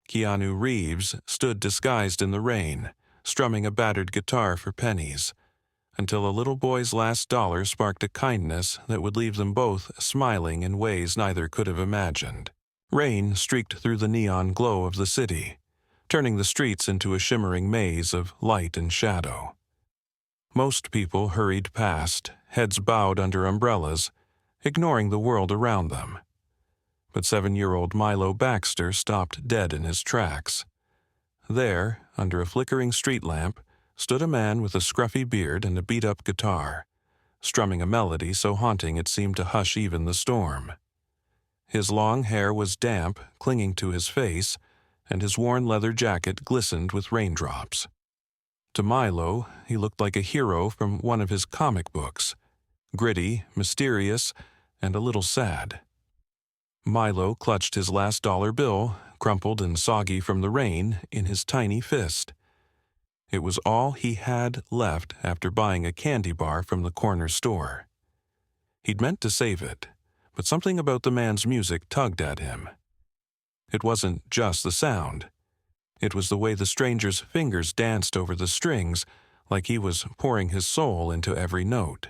Keanu Reeves stood disguised in the rain, strumming a battered guitar for pennies, until a little boy's last dollar sparked a kindness that would leave them both smiling in ways neither could have imagined. Rain streaked through the neon glow of the city, turning the streets into a shimmering maze of light and shadow. Most people hurried past, heads bowed under umbrellas, ignoring the world around them. But 7-year-old Milo Baxter stopped dead in his tracks. There, under a flickering street lamp, stood a man with a scruffy beard and a beat-up guitar, strumming a melody so haunting it seemed to hush even the storm. His long hair was damp, clinging to his face, and his worn leather jacket glistened with raindrops. To Milo, he looked like a hero from one of his comic books, gritty, mysterious, and a little sad. Milo clutched his last dollar bill, crumpled and soggy from the rain, in his tiny fist. It was all he had left after buying a candy bar from the corner store. He'd meant to save it, but something about the man's music tugged at him. It wasn't just the sound. It was the way the stranger's fingers danced over the strings, like he was pouring his soul into every note.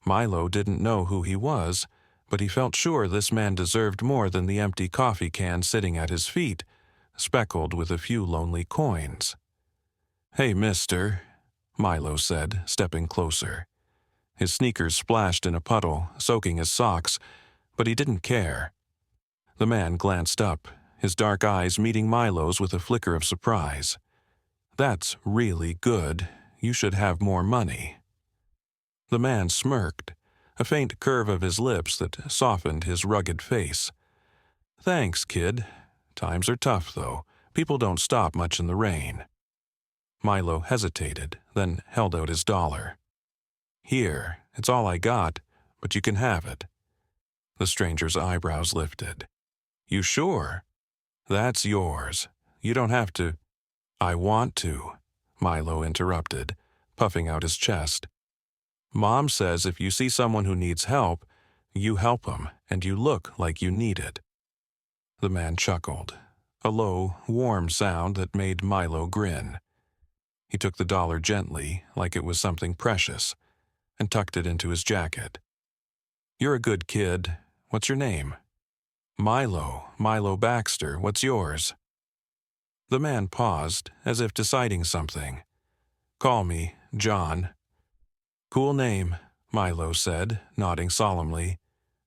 Milo didn't know who he was, but he felt sure this man deserved more than the empty coffee can sitting at his feet, speckled with a few lonely coins. "Hey, mister," Milo said, stepping closer. His sneakers splashed in a puddle, soaking his socks, but he didn't care. The man glanced up, his dark eyes meeting Milo's with a flicker of surprise. "That's really good. You should have more money." The man smirked, a faint curve of his lips that softened his rugged face. "Thanks, kid. Times are tough, though. People don't stop much in the rain." Milo hesitated, then held out his dollar. "Here, it's all I got, but you can have it." The stranger's eyebrows lifted. "You sure?" "That's yours. You don't have to—" "I want to," Milo interrupted, puffing out his chest. "Mom says if you see someone who needs help, you help them, and you look like you need it." The man chuckled, a low, warm sound that made Milo grin. He took the dollar gently, like it was something precious, and tucked it into his jacket. "You're a good kid. What's your name?" Milo Baxter. What's yours?" The man paused, as if deciding something. "Call me John." "Cool name," Milo said, nodding solemnly.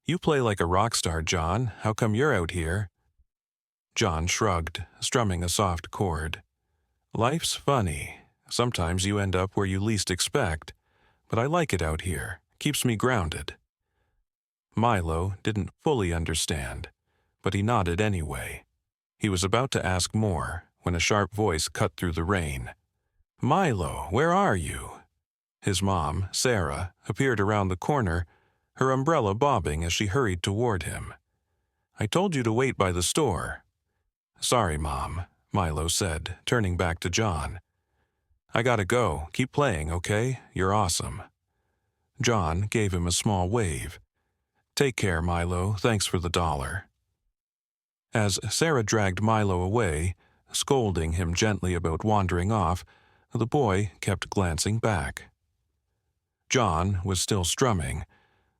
"You play like a rock star, John. How come you're out here?" John shrugged, strumming a soft chord. "Life's funny. Sometimes you end up where you least expect, but I like it out here. Keeps me grounded." Milo didn't fully understand, but he nodded anyway. He was about to ask more when a sharp voice cut through the rain. "Milo, where are you?" His mom, Sarah, appeared around the corner, her umbrella bobbing as she hurried toward him. "I told you to wait by the store." "Sorry, Mom," Milo said, turning back to John. "I gotta go. Keep playing, okay? You're awesome." John gave him a small wave. "Take care, Milo. Thanks for the dollar." As Sarah dragged Milo away, scolding him gently about wandering off, the boy kept glancing back. John was still strumming,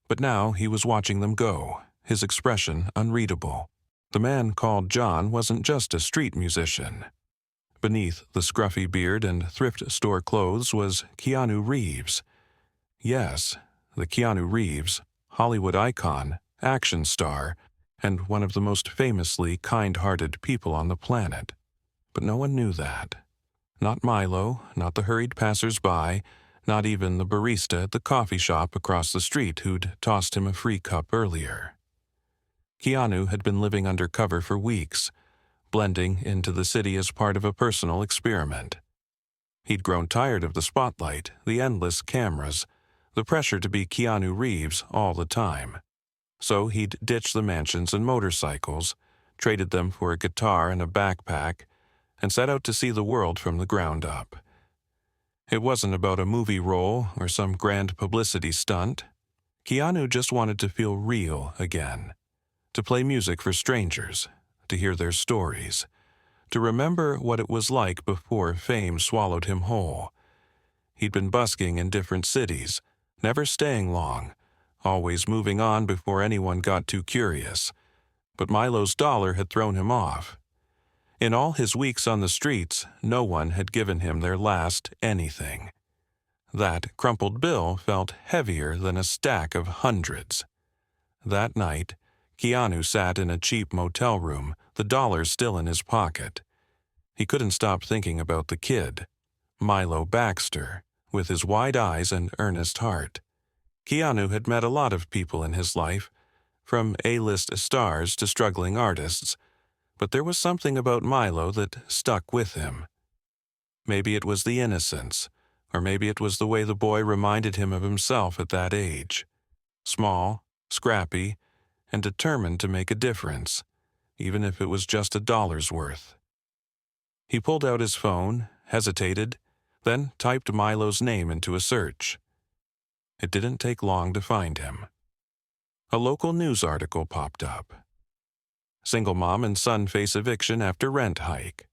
but now he was watching them go, his expression unreadable. The man called John wasn't just a street musician. Beneath the scruffy beard and thrift store clothes was Keanu Reeves. Yes, the Keanu Reeves, Hollywood icon, action star, and one of the most famously kind-hearted people on the planet. But no one knew that. Not Milo, not the hurried passers-by, not even the barista at the coffee shop across the street who'd tossed him a free cup earlier. Keanu had been living undercover for weeks, blending into the city as part of a personal experiment. He'd grown tired of the spotlight, the endless cameras, the pressure to be Keanu Reeves all the time. So he'd ditched the mansions and motorcycles, traded them for a guitar and a backpack, and set out to see the world from the ground up. It wasn't about a movie role or some grand publicity stunt. Keanu just wanted to feel real again, to play music for strangers, to hear their stories, to remember what it was like before fame swallowed him whole. He'd been busking in different cities, never staying long, always moving on before anyone got too curious. But Milo's dollar had thrown him off. In all his weeks on the streets, no one had given him their last anything. That crumpled bill felt heavier than a stack of hundreds. That night, Keanu sat in a cheap motel room, the dollar still in his pocket. He couldn't stop thinking about the kid, Milo Baxter, with his wide eyes and earnest heart. Keanu had met a lot of people in his life, from A-list stars to struggling artists, but there was something about Milo that stuck with him. Maybe it was the innocence, or maybe it was the way the boy reminded him of himself at that age. Small, scrappy, and determined to make a difference, even if it was just $1's worth. He pulled out his phone, hesitated, then typed Milo's name into a search. It didn't take long to find him. A local news article popped up. Single mom and son face eviction after rent hike.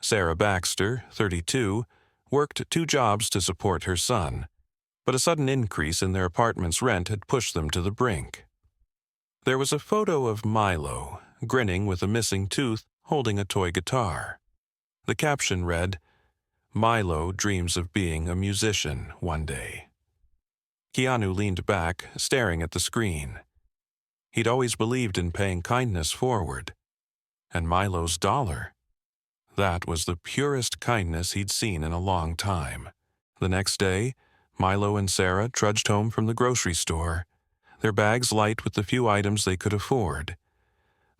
Sarah Baxter, 32, worked 2 jobs to support her son, but a sudden increase in their apartment's rent had pushed them to the brink. There was a photo of Milo, grinning with a missing tooth, holding a toy guitar. The caption read, "Milo dreams of being a musician one day." Keanu leaned back, staring at the screen. He'd always believed in paying kindness forward. And Milo's dollar? That was the purest kindness he'd seen in a long time. The next day, Milo and Sarah trudged home from the grocery store, their bags light with the few items they could afford.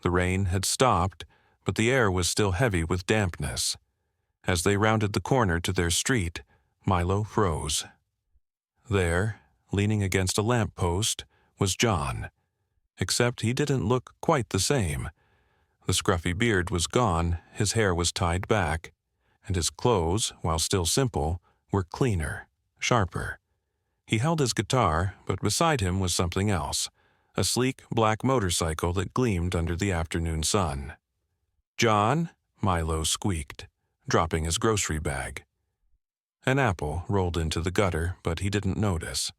The rain had stopped, but the air was still heavy with dampness. As they rounded the corner to their street, Milo froze. There, leaning against a lamppost, was John. Except he didn't look quite the same. The scruffy beard was gone, his hair was tied back, and his clothes, while still simple, were cleaner, sharper. He held his guitar, but beside him was something else, a sleek black motorcycle that gleamed under the afternoon sun. "John?" Milo squeaked, dropping his grocery bag. An apple rolled into the gutter, but he didn't notice.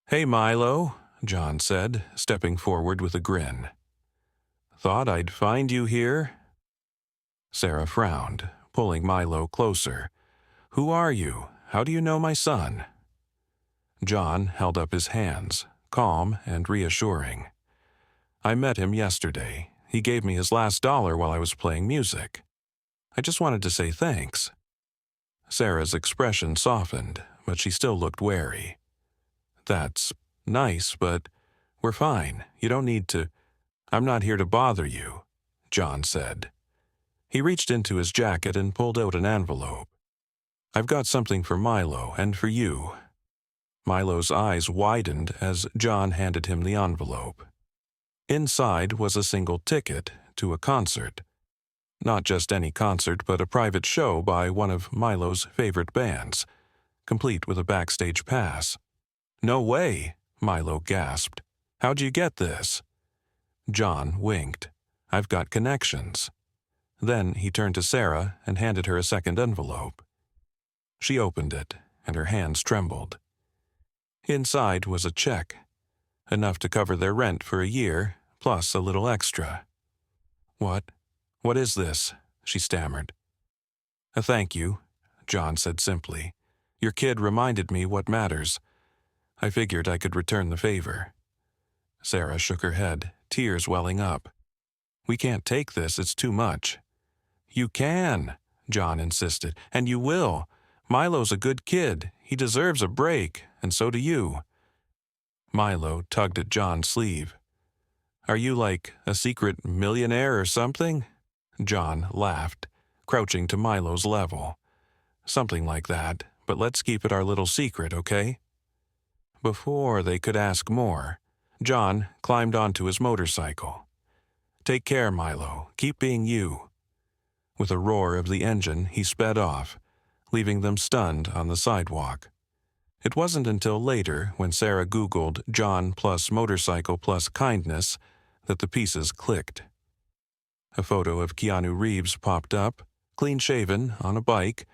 "Hey, Milo," John said, stepping forward with a grin. "Thought I'd find you here?" Sarah frowned, pulling Milo closer. "Who are you? How do you know my son?" John held up his hands, calm and reassuring. "I met him yesterday. He gave me his last $1 while I was playing music. I just wanted to say thanks." Sarah's expression softened, but she still looked wary. "That's nice, but we're fine. You don't need to—" "I'm not here to bother you," John said. He reached into his jacket and pulled out an envelope. "I've got something for Milo and for you." Milo's eyes widened as John handed him the envelope. Inside was a single ticket to a concert. Not just any concert, but a private show by one of Milo's favorite bands, complete with a backstage pass. "No way," Milo gasped. "How'd you get this?" John winked. "I've got connections." Then he turned to Sarah and handed her a second envelope. She opened it, and her hands trembled. Inside was a check, enough to cover their rent for a year, plus a little extra. What is this?" she stammered. "A thank you," John said simply. "Your kid reminded me what matters. I figured I could return the favor." Sarah shook her head, tears welling up. "We can't take this, it's too much." "You can," John insisted, "and you will. Milo's a good kid. He deserves a break, and so do you." Milo tugged at John's sleeve. "Are you like a secret millionaire or something?" John laughed, crouching to Milo's level. "Something like that, but let's keep it our little secret, okay?" Before they could ask more, John climbed onto his motorcycle. "Take care, Milo. Keep being you." With a roar of the engine, he sped off, leaving them stunned on the sidewalk. It wasn't until later, when Sarah Googled John plus motorcycle plus kindness, that the pieces clicked. A photo of Keanu Reeves popped up, clean-shaven, on a bike,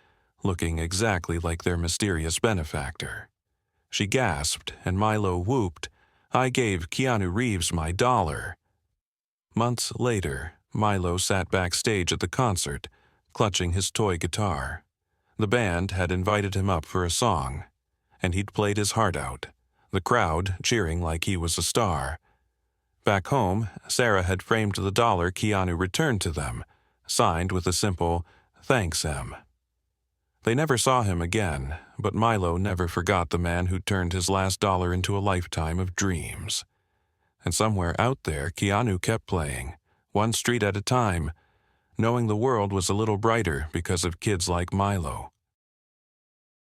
looking exactly like their mysterious benefactor. She gasped, and Milo whooped, "I gave Keanu Reeves my $1." Months later, Milo sat backstage at the concert, clutching his toy guitar. The band had invited him up for a song, and he'd played his heart out, the crowd cheering like he was a star. Back home, Sarah had framed the dollar Keanu returned to them, signed with a simple, "Thanks, Em." They never saw him again, but Milo never forgot the man who turned his last dollar into a lifetime of dreams. And somewhere out there, Keanu kept playing, one street at a time, knowing the world was a little brighter because of kids like Milo.